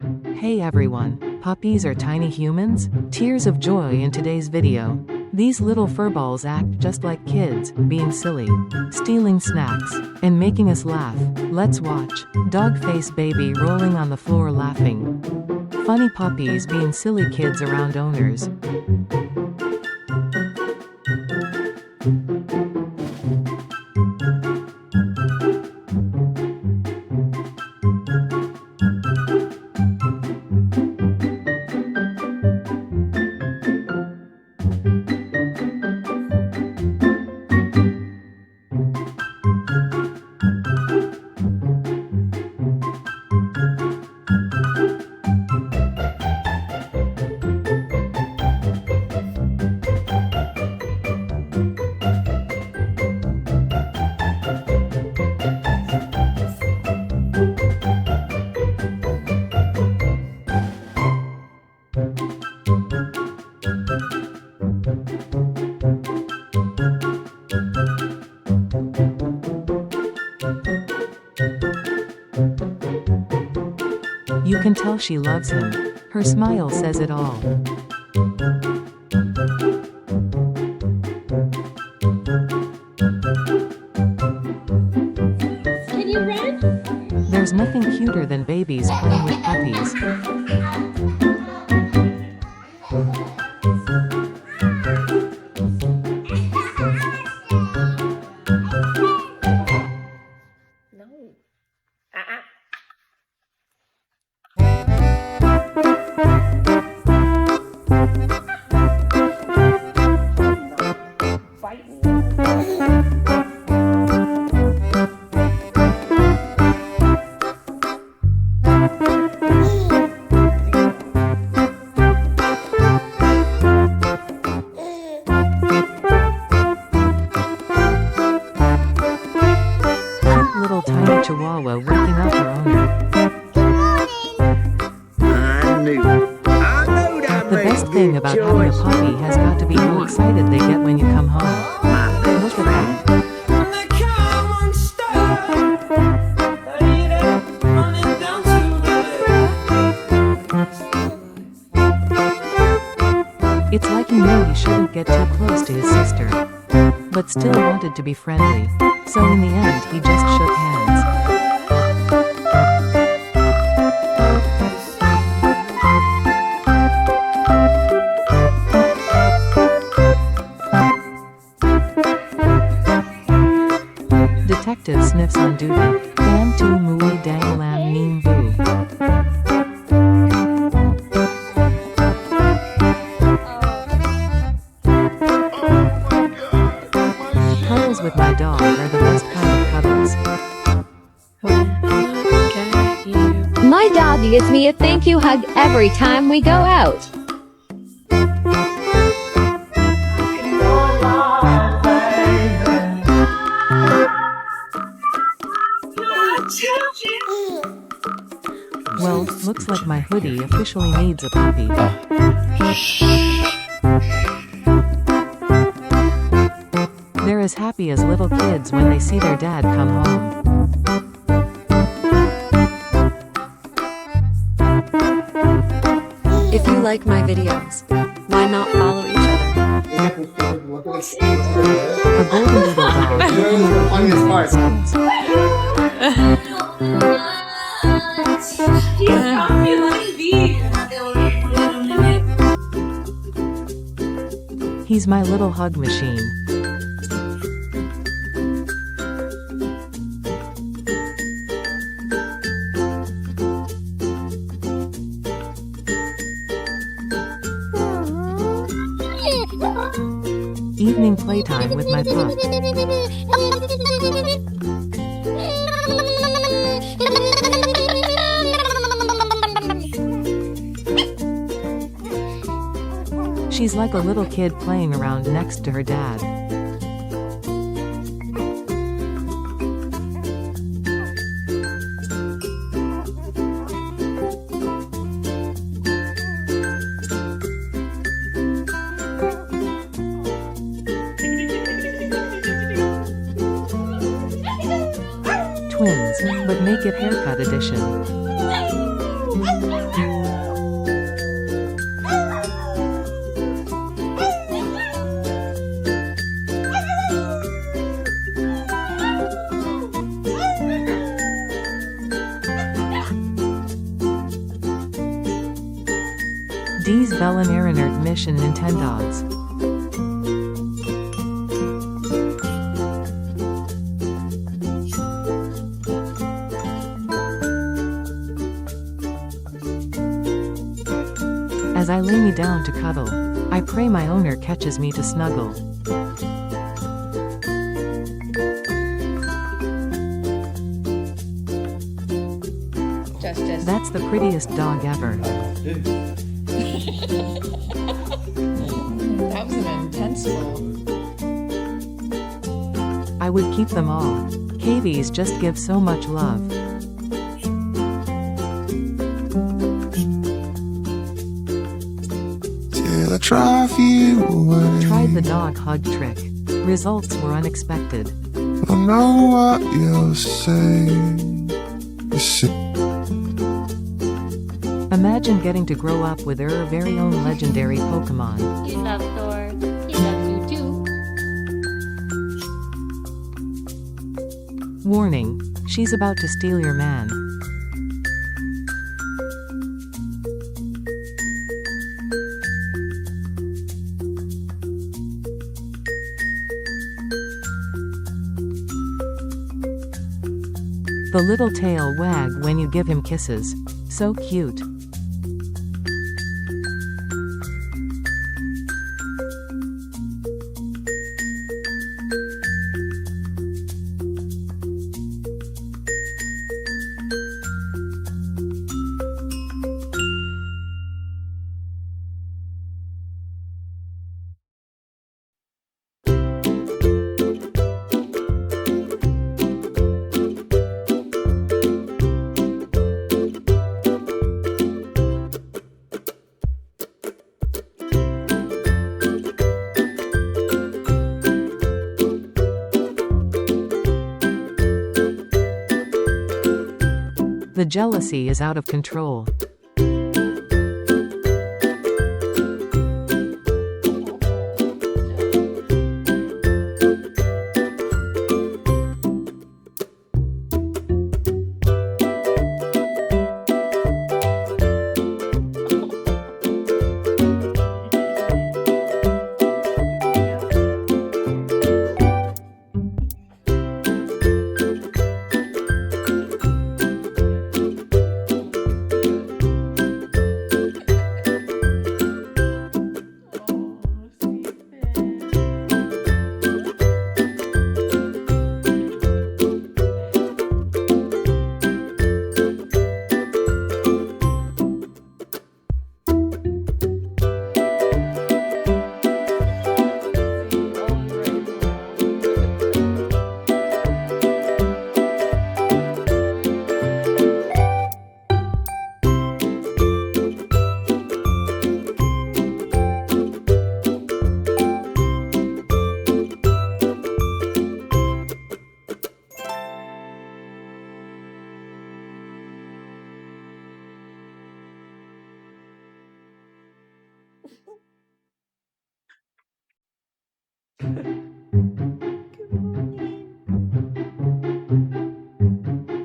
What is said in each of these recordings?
Hey everyone, puppies are tiny humans? Tears of joy in today's video. These little furballs act just like kids, being silly, stealing snacks, and making us laugh. Let's watch. Dog face baby rolling on the floor laughing. Funny puppies being silly kids around owners. You can tell she loves him. Her smile says it all. Can you run? There's nothing cuter than babies playing with puppies. No. Fight me. Cute little tiny chihuahua waking up her owner. The best thing about having a puppy has got to be how excited they get when you come home. Look at that. It's like he knew he shouldn't get too close to his sister, but still wanted to be friendly, so in the end he just shook hands. Detective sniffs on duty. Dam tu mui dang lam neem boo. Cuddles with my dog are the best kind of cuddles. My dog gives me a thank you hug every time we go out. Well, looks like my hoodie officially needs a puppy. They're as happy as little kids when they see their dad come home. If you like my videos, why not follow each other? A golden little dog looking at a human in seconds. He's my little hug machine. Evening playtime with my pup. She's like a little kid playing around next to her dad. Twins, but make it haircut edition. Dies Vellenerinert Mission Nintendogs. As I lay me down to cuddle, I pray my owner catches me to snuggle. Just. That's the prettiest dog ever. That was an intense one. I would keep them all. Cavies just give so much love. Till I drive you away. Tried the dog hug trick. Results were unexpected. I know what you're saying. You say Imagine getting to grow up with your very own legendary Pokemon. You love Thor. He loves you too. Warning, she's about to steal your man. The little tail wag when you give him kisses. So cute. The jealousy is out of control.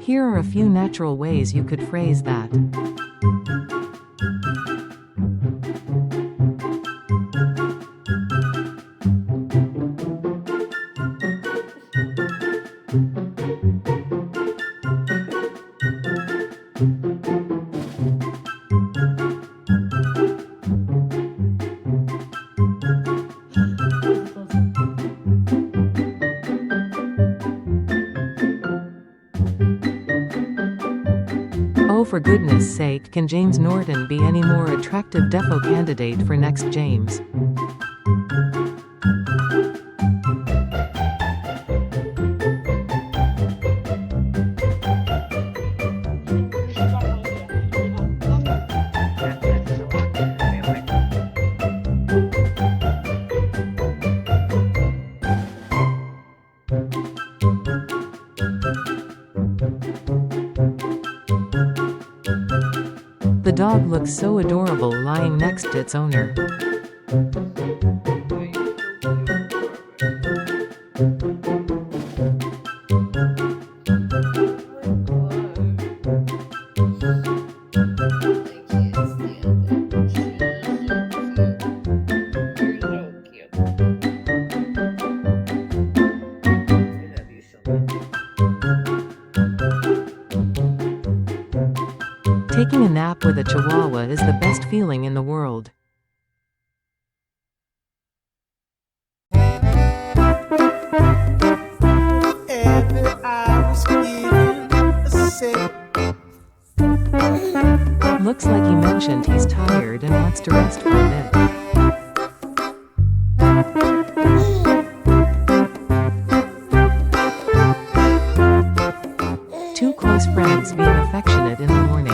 Here are a few natural ways you could phrase that. Oh, for goodness sake, can James Norton be any more attractive defo candidate for next James? The dog looks so adorable lying next to its owner. Taking a nap with a chihuahua is the best feeling in the world. Looks like he mentioned he's tired and wants to rest for a bit. Two close friends being affectionate in the morning.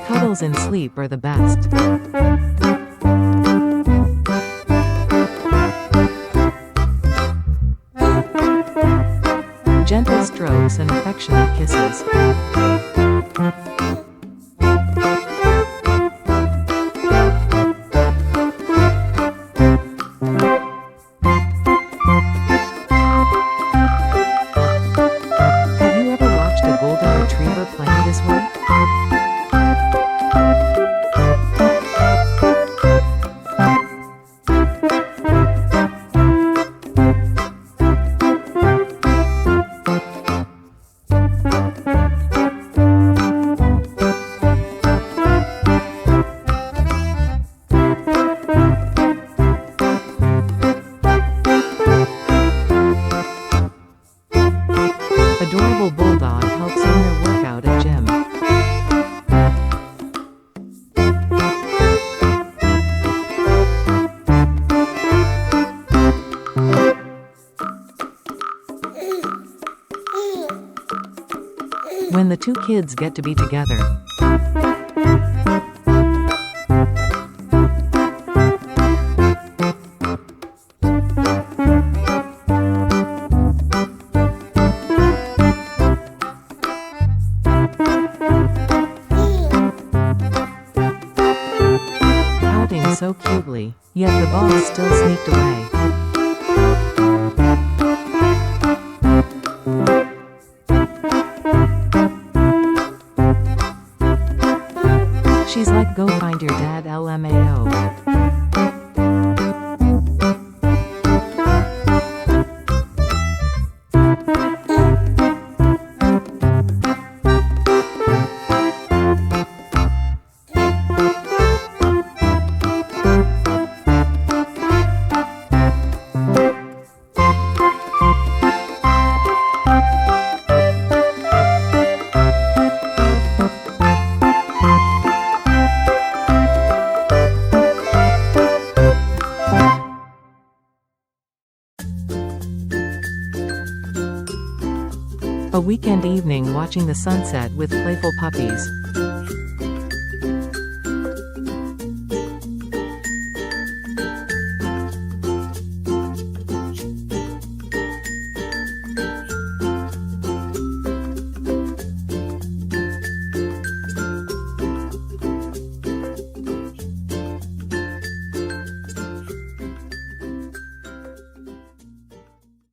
Cuddles and sleep are the best. Gentle strokes and affectionate kisses. Have you ever watched a golden retriever playing this way? Adorable bulldog helps owner work out at gym. When the two kids get to be together. Pouting so cutely, yet the boss still sneaked away. She's like, go find your dad, LMAO. A weekend evening watching the sunset with playful puppies.